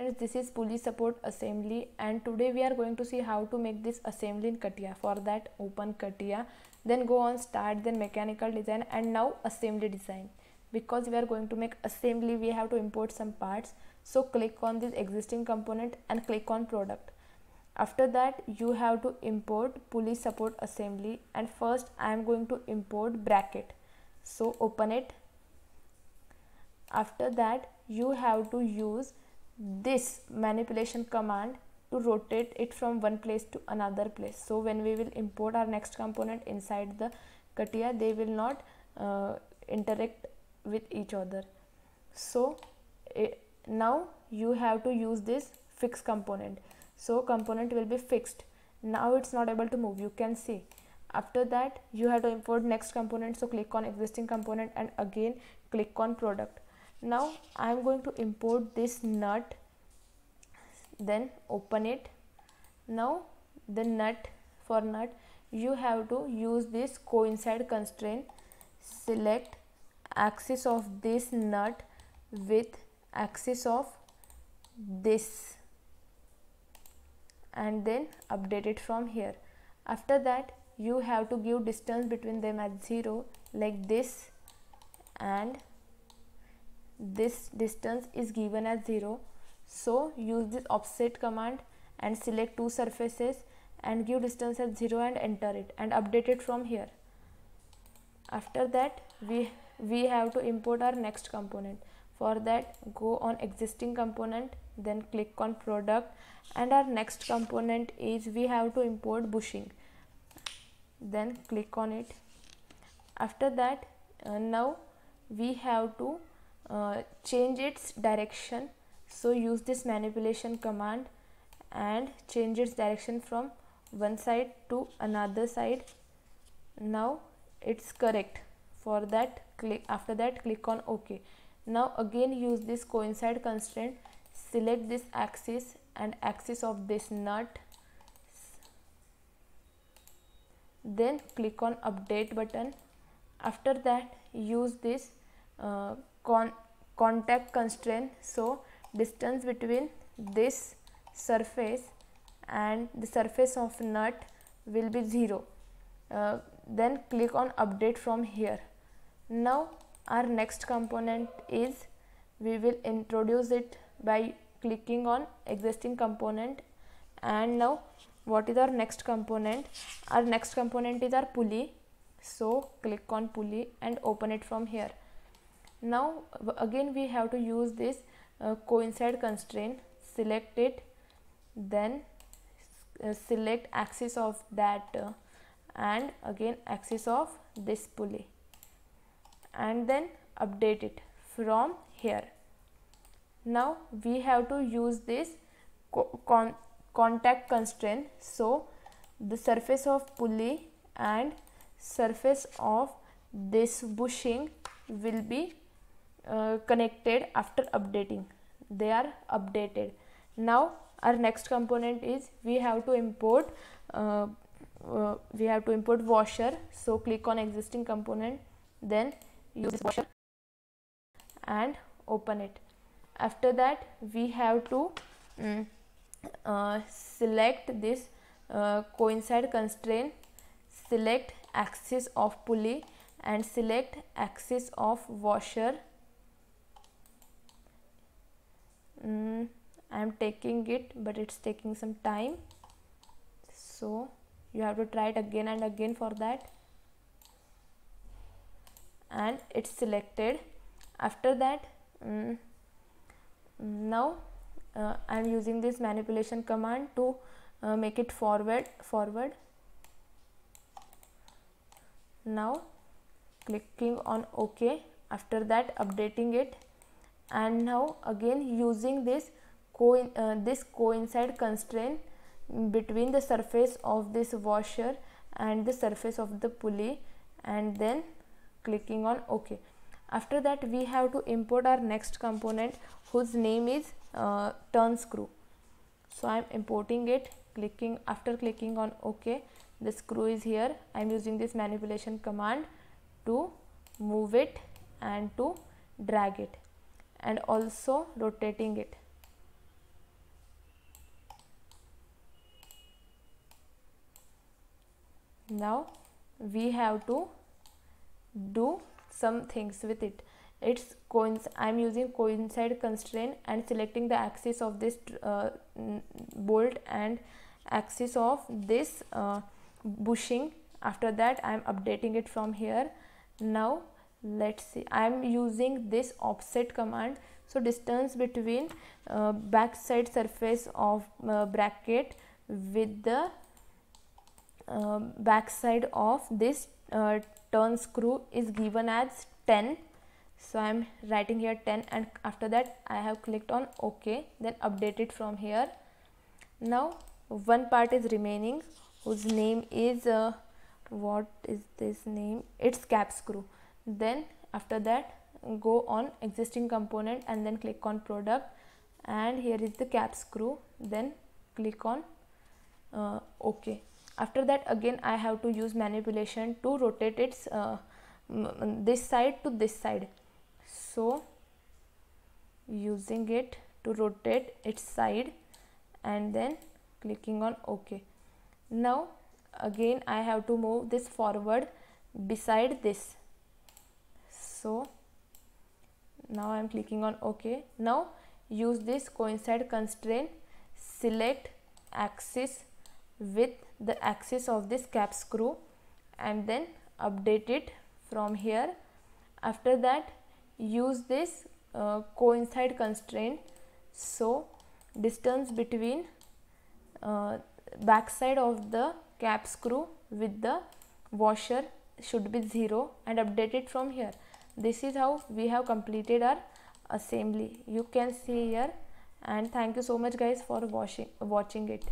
students, this is pulley support assembly, and today we are going to see how to make this assembly in CATIA. For that, open CATIA, then go on start, then mechanical design, and now assembly design. Because we are going to make assembly, we have to import some parts. So click on this existing component and click on product. After that, you have to import pulley support assembly, and first I am going to import bracket. So open it. After that, you have to use this manipulation command to rotate it from one place to another place. So when we will import our next component inside the CATIA, they will not interact with each other. So now you have to use this fixed component. So component will be fixed. Now it's not able to move, you can see. After that, you have to import next component. So click on existing component and again click on product. Now I am going to import this nut, then open it. Now the nut, for nut you have to use this coincide constraint. Select axis of this nut with axis of this, and then update it from here. After that, you have to give distance between them at 0 like this, and this distance is given as 0. So use this offset command and select two surfaces and give distance at 0 and enter it and update it from here. After that, we have to import our next component. For that, go on existing component, then click on product, and our next component is we have to import bushing. Then click on it. After that, now we have to change its direction. So use this manipulation command and change its direction from one side to another side. Now it's correct. For that, after that click on OK. Now again use this coincide constraint, select this axis and axis of this nut, then click on update button. After that, use this contact constraint. So distance between this surface and the surface of nut will be 0. Then click on update from here. Now our next component is, we will introduce it by clicking on existing component. And now what is our next component? Our next component is our pulley. So click on pulley and open it from here. Now again we have to use this coincide constraint. Select it, then select axis of that and again axis of this pulley, and then update it from here. Now we have to use this contact constraint. So the surface of pulley and surface of this bushing will be connected after updating. They are updated. Now our next component is we have to import washer. So click on existing component, then use this washer and open it. After that, we have to select this coincide constraint, select axis of pulley and select axis of washer. I am taking it, but it's taking some time, so you have to try it again and again for that. And it's selected. After that, now I am using this manipulation command to make it forward. Now clicking on OK. After that, updating it, and now again using this coincide constraint between the surface of this washer and the surface of the pulley, and then clicking on OK. After that, we have to import our next component whose name is turn screw. So I am importing it. After clicking on OK, the screw is here. I am using this manipulation command to move it and to drag it, and also rotating it. Now we have to do some things with it. I'm using coincide constraint and selecting the axis of this bolt and axis of this bushing. After that I am updating it from here. Now let's see, I am using this offset command. So distance between backside surface of bracket with the backside of this turn screw is given as 10. So I am writing here 10, and after that I have clicked on OK, then update it from here. Now one part is remaining whose name is what is this name, it's cap screw. Then after that go on existing component and then click on product, and here is the cap screw, then click on OK. After that again I have to use manipulation to rotate its this side to this side. So using it to rotate its side and then clicking on OK. Now again I have to move this forward beside this. So now I am clicking on OK. Now use this coincide constraint, select axis with the axis of this cap screw and then update it from here. After that use this coincide constraint. So distance between backside of the cap screw with the washer should be 0 and update it from here. This is how we have completed our assembly. You can see here, and thank you so much guys for watching it.